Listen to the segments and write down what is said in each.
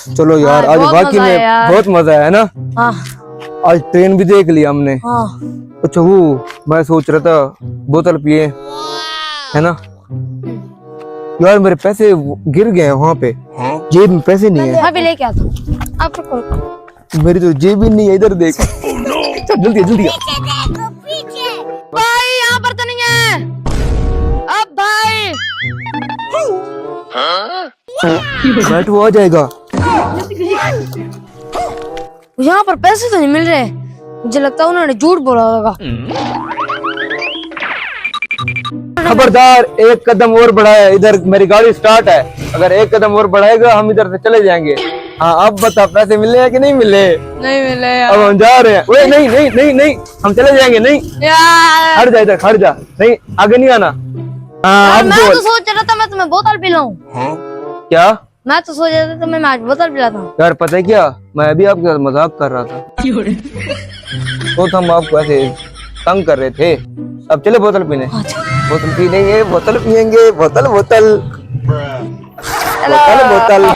चलो यार, आज वाकई में बहुत मजा आया ना। हाँ आज ट्रेन भी देख लिया हमने। हाँ। अच्छा वो मैं सोच रहा था बोतल पिए, है ना यार, मेरे पैसे गिर गए हैं वहां पे, जेब में पैसे नहीं है। मैं भी लेके आता हूँ, आप रुको। मेरी तो जेब ही नहीं है, इधर देख। चल जल्दी जल्दी। भाई यहाँ पर तो नहीं है अब भाई। बैठ, वो आ जाएगा। यहाँ पर पैसे तो नहीं मिल रहे, मुझे लगता है उन्होंने झूठ बोला होगा। खबरदार, एक कदम और बढ़ाया, इधर मेरी गाड़ी स्टार्ट है, अगर एक कदम और बढ़ाएगा हम इधर से चले जाएंगे। हाँ अब बता, पैसे मिले हैं कि नहीं मिले? नहीं मिले यार। अब हम जा रहे हैं। ओए नहीं नहीं नहीं नहीं, हम चले जाएंगे। नहीं यार हट जा, इधर हट जा, नहीं आगे नहीं आना। हाँ अब मैं बोल। तो सोच रहा था मैं तुम्हें बोतल पिलाऊं। क्या? मैं तो सोच रहा था तुम्हें मैं आज बोतल पिलाता हूँ। यार पता है क्या, मैं अभी आपके साथ मजाक कर रहा था, तो हम आपको ऐसे तंग कर रहे थे। अब चले बोतल पीने। बोतल पीनेंगे, बोतल पियेंगे, बोतल बोतल बोतल बोतल।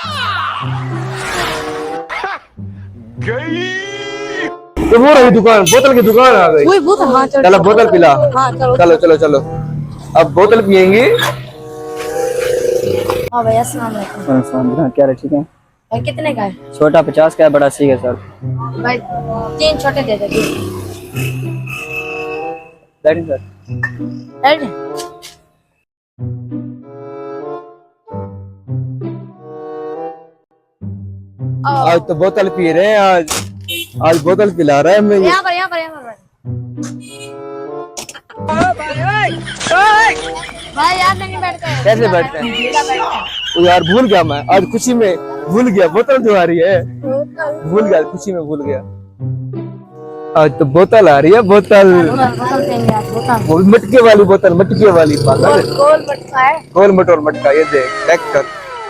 तो वो रही दुकान, बोतल की दुकान आ गई। वही बोतल। हाँ चलो चलो बोतल पिला। हाँ चलो चलो चलो चलो, अब बोतल पियेंगे। हाँ भैया अस्सलाम वालेकुम। क्या रहे? ठीक है। भाई कितने का है? छोटा 50 का है, बड़ा 80 का सर। भाई 3 छोटे दे दे। बैठिए सर। रेडी? आज तो बोतल पी रहे हैं, आज बोतल पिला रहा है हमें ये। यहाँ पर यहाँ पर यहाँ पर भाई यार नहीं बैठते हैं। कैसे बैठते हैं? सीधा बैठते हैं। ओ यार भूल गया मैं, आज खुशी में भूल गया, बोतल जो आ रही है भूल गया, खुशी में भूल गया। आज तो बोतल आ रही है, बोतल। बोतल देंगे आप, बोतल वो मटके वाली बोतल, मटके वाली पागल। गोल मटका है। गोल मटोल मटका, ये देख देख कर।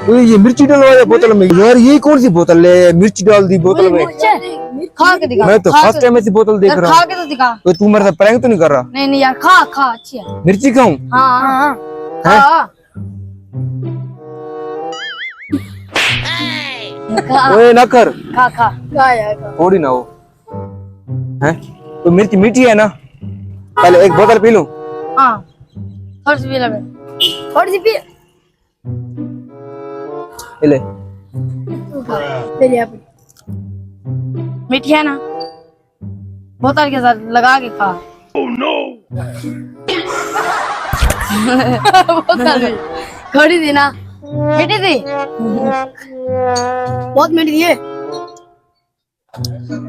ओए ये मिर्ची डलवाया बोतल में। यार ये कौन सी बोतल है, मिर्ची डाल दी बोतल में? खा के दिखा। मैं तो फर्स्ट टाइम ऐसी बोतल देख रहा खा हूँ। के तो दिखा। तो तू मेरे साथ प्रैंक तो नहीं कर रहा? नहीं नहीं यार, खा खा अच्छी है। मिर्ची खाऊं? हाँ हाँ खा। ओए ना कर, खा खा खा यार खा। थोड़ी ना हो है। तो मिर्ची मीठी है ना, पहले एक बोतल पी लूं। हाँ थोड़ी सी पी ले, थोड़ी सी पी ले। मीठी है ना, बोतल के साथ लगा के खा। बोतल में थोड़ी थी ना, मीठी थी, बहुत मीठी थी।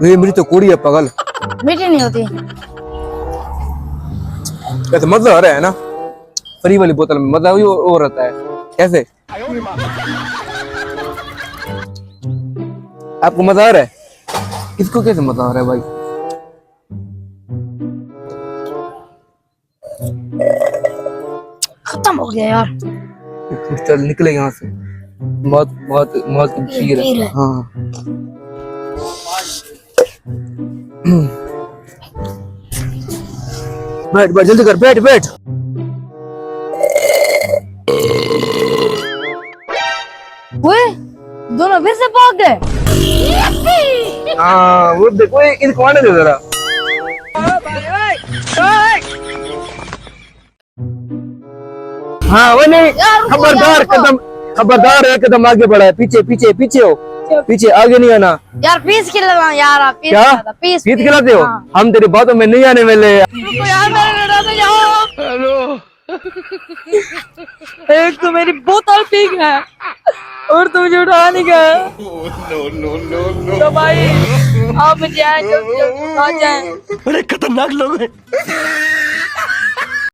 ये मेरी तो कोड़ी है पागल। मीठी नहीं होती। तो मजा आ रहा है ना, फ्री वाली बोतल में मजा भी और रहता है। कैसे आपको मजा आ रहा है? किसको कैसे मजा आ रहा है भाई? खत्म हो गया यार। चल निकले यहाँ से, बहुत बहुत बहुत खीर है। हाँ बैठ बैठ, जल्दी कर, बैठ बैठ। ओए दोनों फिर से भाग गए। हाँ वो देखो, इनको आने दे जरा। हाँ वो नहीं, खबरदार कदम, खबरदार है, कदम आगे बढ़ा है। पीछे पीछे पीछे हो, पीछे, आगे नहीं आना। यार पीस खिलाना यार, आप पीस क्या खिलाना, पीस पीस खिलाते हो? हम तेरी बातों में नहीं आने वाले। रुको यार, मेरे लड़ा तो जाओ। हेलो, एक तो मेरी बोतल पी गया और तुम मुझे उठा नहीं गए। तो भाई आप जाए, जल्दी जल्दी उठा जाए। बड़े खतरनाक लोग हैं।